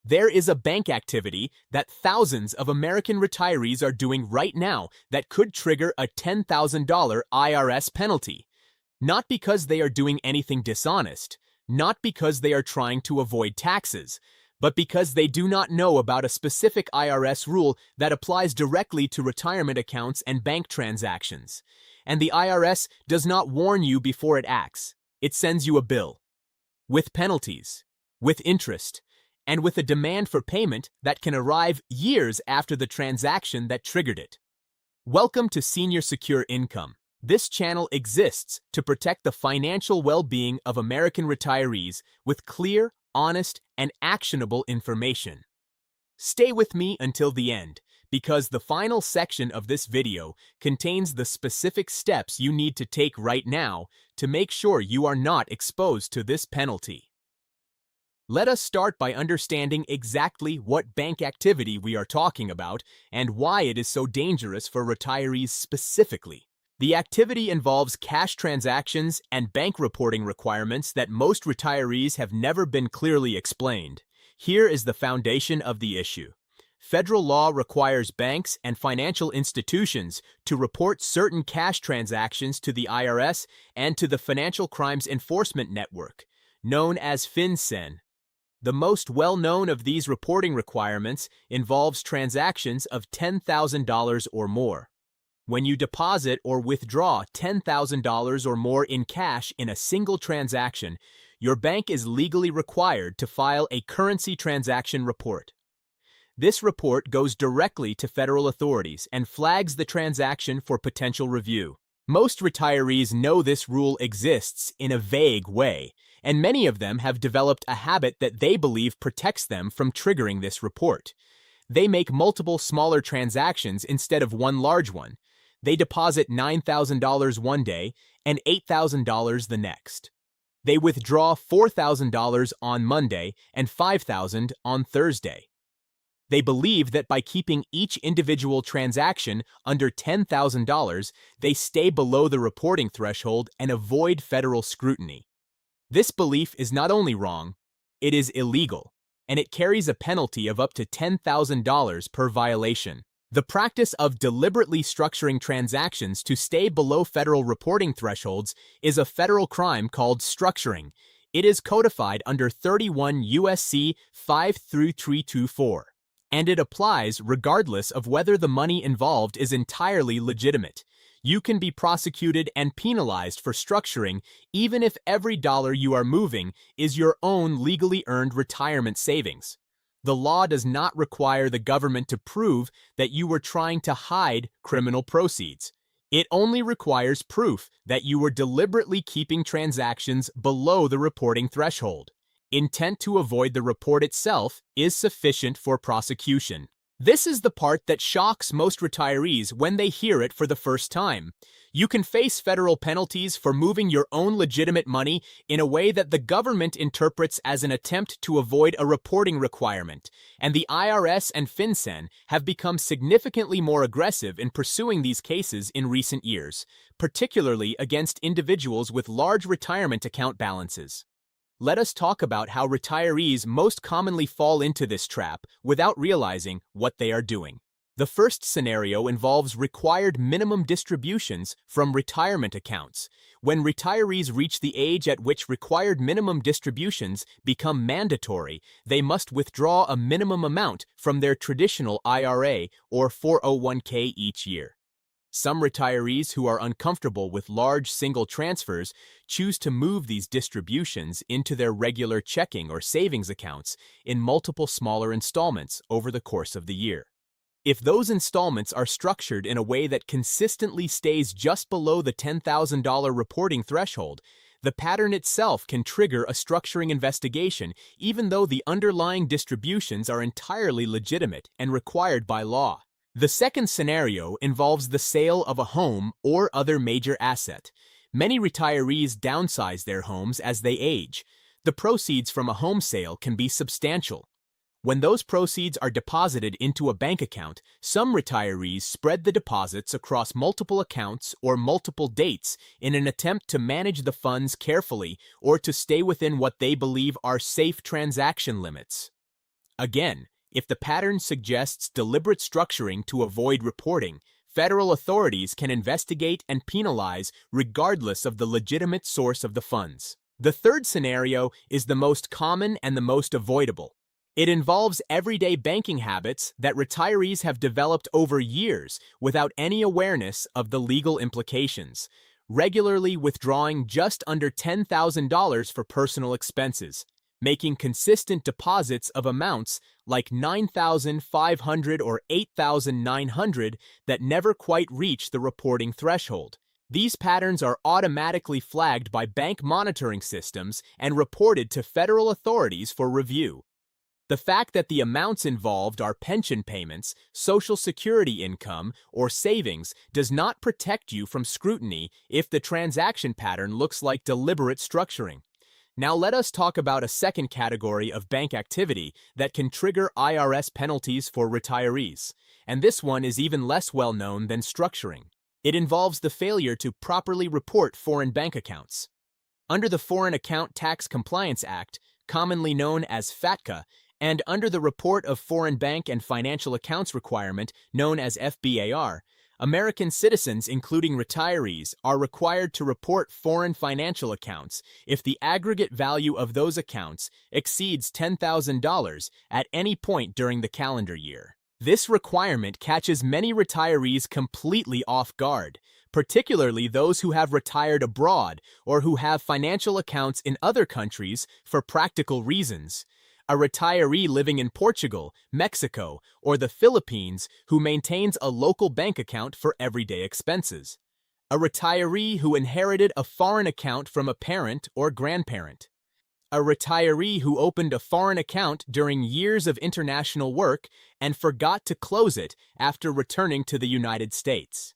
There is a bank activity that thousands of American retirees are doing right now that could trigger a $10,000 IRS penalty. Not because they are doing anything dishonest, not because they are trying to avoid taxes, but because they do not know about a specific IRS rule that applies directly to retirement accounts and bank transactions. And the IRS does not warn you before it acts. It sends you a bill. With penalties, with interest, and with a demand for payment that can arrive years after the transaction that triggered it. Welcome to Senior Secure Income. This channel exists to protect the financial well-being of American retirees with clear, honest, and actionable information. Stay with me until the end, because the final section of this video contains the specific steps you need to take right now to make sure you are not exposed to this penalty. Let us start by understanding exactly what bank activity we are talking about and why it is so dangerous for retirees specifically. The activity involves cash transactions and bank reporting requirements that most retirees have never been clearly explained. Here is the foundation of the issue. Federal law requires banks and financial institutions to report certain cash transactions to the IRS and to the Financial Crimes Enforcement Network, known as FinCEN. The most well-known of these reporting requirements involves transactions of $10,000 or more. When you deposit or withdraw $10,000 or more in cash in a single transaction, your bank is legally required to file a currency transaction report. This report goes directly to federal authorities and flags the transaction for potential review. Most retirees know this rule exists in a vague way, and many of them have developed a habit that they believe protects them from triggering this report. They make multiple smaller transactions instead of one large one. They deposit $9,000 one day and $8,000 the next. They withdraw $4,000 on Monday and $5,000 on Thursday. They believe that by keeping each individual transaction under $10,000, they stay below the reporting threshold and avoid federal scrutiny. This belief is not only wrong, it is illegal, and it carries a penalty of up to $10,000 per violation. The practice of deliberately structuring transactions to stay below federal reporting thresholds is a federal crime called structuring. It is codified under 31 U.S.C. 53324, and it applies regardless of whether the money involved is entirely legitimate. You can be prosecuted and penalized for structuring even if every dollar you are moving is your own legally earned retirement savings. The law does not require the government to prove that you were trying to hide criminal proceeds. It only requires proof that you were deliberately keeping transactions below the reporting threshold. Intent to avoid the report itself is sufficient for prosecution. This is the part that shocks most retirees when they hear it for the first time. You can face federal penalties for moving your own legitimate money in a way that the government interprets as an attempt to avoid a reporting requirement, and the IRS and FinCEN have become significantly more aggressive in pursuing these cases in recent years, particularly against individuals with large retirement account balances. Let us talk about how retirees most commonly fall into this trap without realizing what they are doing. The first scenario involves required minimum distributions from retirement accounts. When retirees reach the age at which required minimum distributions become mandatory, they must withdraw a minimum amount from their traditional IRA or 401k each year. Some retirees who are uncomfortable with large single transfers choose to move these distributions into their regular checking or savings accounts in multiple smaller installments over the course of the year. If those installments are structured in a way that consistently stays just below the $10,000 reporting threshold, the pattern itself can trigger a structuring investigation even though the underlying distributions are entirely legitimate and required by law. The second scenario involves the sale of a home or other major asset. Many retirees downsize their homes as they age. The proceeds from a home sale can be substantial. When those proceeds are deposited into a bank account, some retirees spread the deposits across multiple accounts or multiple dates in an attempt to manage the funds carefully or to stay within what they believe are safe transaction limits. Again, if the pattern suggests deliberate structuring to avoid reporting, federal authorities can investigate and penalize regardless of the legitimate source of the funds. The third scenario is the most common and the most avoidable. It involves everyday banking habits that retirees have developed over years without any awareness of the legal implications, regularly withdrawing just under $10,000 for personal expenses, making consistent deposits of amounts like $9,500 or $8,900 that never quite reach the reporting threshold. These patterns are automatically flagged by bank monitoring systems and reported to federal authorities for review. The fact that the amounts involved are pension payments, Social Security income, or savings does not protect you from scrutiny if the transaction pattern looks like deliberate structuring. Now let us talk about a second category of bank activity that can trigger IRS penalties for retirees, and this one is even less well known than structuring. It involves the failure to properly report foreign bank accounts. Under the Foreign Account Tax Compliance Act, commonly known as FATCA, and under the Report of Foreign Bank and Financial Accounts requirement, known as FBAR, American citizens, including retirees, are required to report foreign financial accounts if the aggregate value of those accounts exceeds $10,000 at any point during the calendar year. This requirement catches many retirees completely off guard, particularly those who have retired abroad or who have financial accounts in other countries for practical reasons. A retiree living in Portugal, Mexico, or the Philippines who maintains a local bank account for everyday expenses. A retiree who inherited a foreign account from a parent or grandparent. A retiree who opened a foreign account during years of international work and forgot to close it after returning to the United States.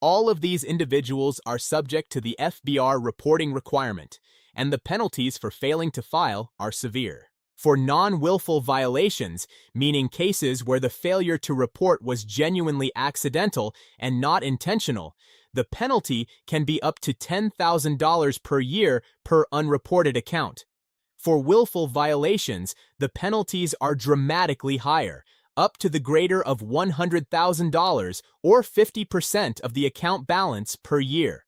All of these individuals are subject to the FBAR reporting requirement, and the penalties for failing to file are severe. For non-willful violations, meaning cases where the failure to report was genuinely accidental and not intentional, the penalty can be up to $10,000 per year per unreported account. For willful violations, the penalties are dramatically higher, up to the greater of $100,000 or 50% of the account balance per year.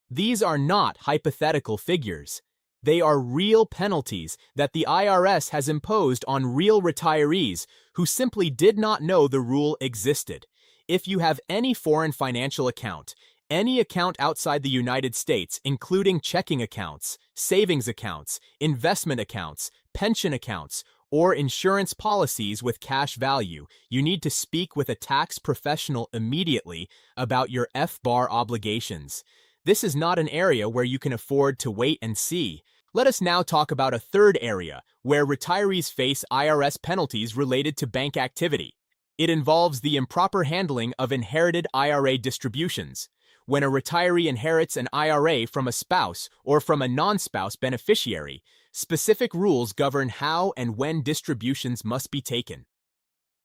These are not hypothetical figures. They are real penalties that the IRS has imposed on real retirees who simply did not know the rule existed. If you have any foreign financial account, any account outside the United States, including checking accounts, savings accounts, investment accounts, pension accounts, or insurance policies with cash value, you need to speak with a tax professional immediately about your FBAR obligations. This is not an area where you can afford to wait and see. Let us now talk about a third area where retirees face IRS penalties related to bank activity. It involves the improper handling of inherited IRA distributions. When a retiree inherits an IRA from a spouse or from a non-spouse beneficiary, specific rules govern how and when distributions must be taken.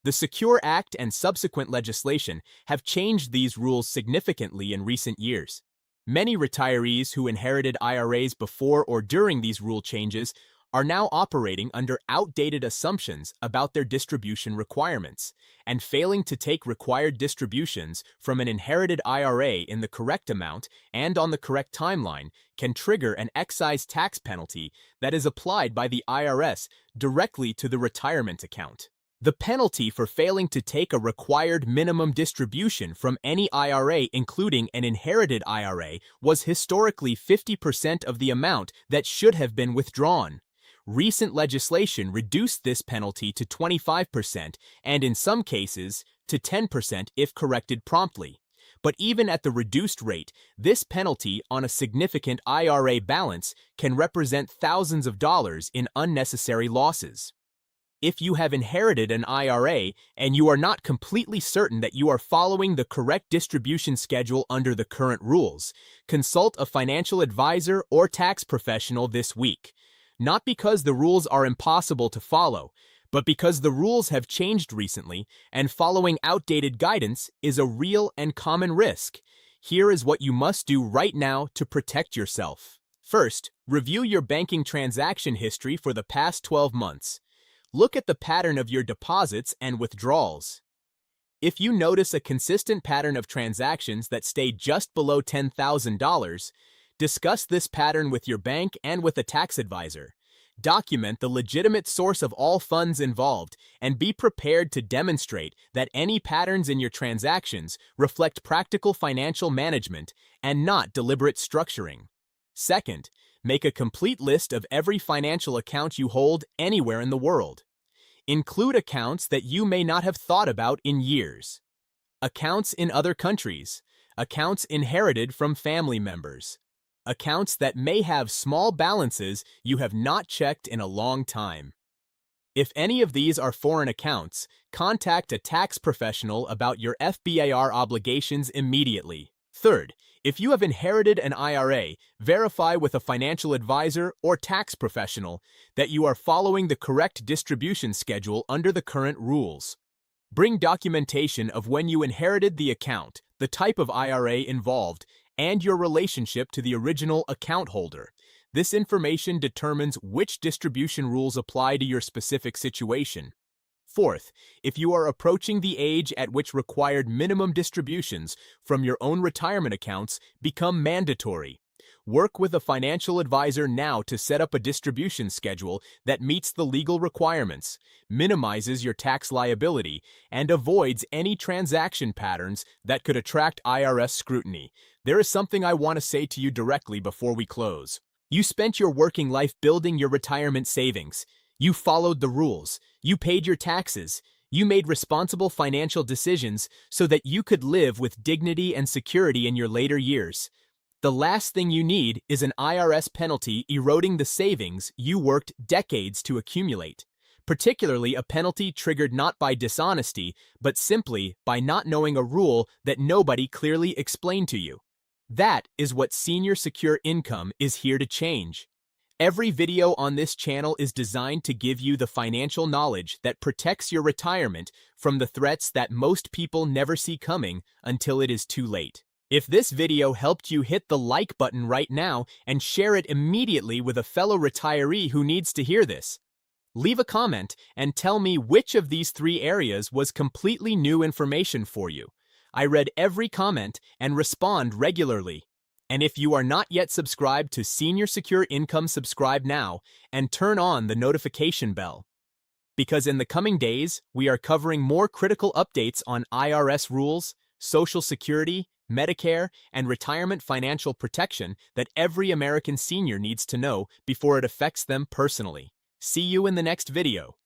The Secure Act and subsequent legislation have changed these rules significantly in recent years. Many retirees who inherited IRAs before or during these rule changes are now operating under outdated assumptions about their distribution requirements, and failing to take required distributions from an inherited IRA in the correct amount and on the correct timeline can trigger an excise tax penalty that is applied by the IRS directly to the retirement account. The penalty for failing to take a required minimum distribution from any IRA, including an inherited IRA, was historically 50% of the amount that should have been withdrawn. Recent legislation reduced this penalty to 25% and, in some cases, to 10% if corrected promptly. But even at the reduced rate, this penalty on a significant IRA balance can represent thousands of dollars in unnecessary losses. If you have inherited an IRA and you are not completely certain that you are following the correct distribution schedule under the current rules, consult a financial advisor or tax professional this week. Not because the rules are impossible to follow, but because the rules have changed recently and following outdated guidance is a real and common risk. Here is what you must do right now to protect yourself. First, review your banking transaction history for the past 12 months. Look at the pattern of your deposits and withdrawals. If you notice a consistent pattern of transactions that stay just below $10,000, discuss this pattern with your bank and with a tax advisor. Document the legitimate source of all funds involved and be prepared to demonstrate that any patterns in your transactions reflect practical financial management and not deliberate structuring. Second, make a complete list of every financial account you hold anywhere in the world. Include accounts that you may not have thought about in years. Accounts in other countries, accounts inherited from family members, accounts that may have small balances you have not checked in a long time. If any of these are foreign accounts, contact a tax professional about your FBAR obligations immediately. Third, if you have inherited an IRA, verify with a financial advisor or tax professional that you are following the correct distribution schedule under the current rules. Bring documentation of when you inherited the account, the type of IRA involved, and your relationship to the original account holder. This information determines which distribution rules apply to your specific situation. Fourth, if you are approaching the age at which required minimum distributions from your own retirement accounts become mandatory, work with a financial advisor now to set up a distribution schedule that meets the legal requirements, minimizes your tax liability, and avoids any transaction patterns that could attract IRS scrutiny. There is something I want to say to you directly before we close. You spent your working life building your retirement savings. You followed the rules. You paid your taxes. You made responsible financial decisions so that you could live with dignity and security in your later years. The last thing you need is an IRS penalty eroding the savings you worked decades to accumulate, particularly a penalty triggered not by dishonesty, but simply by not knowing a rule that nobody clearly explained to you. That is what Senior Secure Income is here to change. Every video on this channel is designed to give you the financial knowledge that protects your retirement from the threats that most people never see coming until it is too late. If this video helped you, hit the like button right now and share it immediately with a fellow retiree who needs to hear this. Leave a comment and tell me which of these 3 areas was completely new information for you. I read every comment and respond regularly. And if you are not yet subscribed to Senior Secure Income, subscribe now and turn on the notification bell. Because in the coming days, we are covering more critical updates on IRS rules, Social Security, Medicare, and retirement financial protection that every American senior needs to know before it affects them personally. See you in the next video.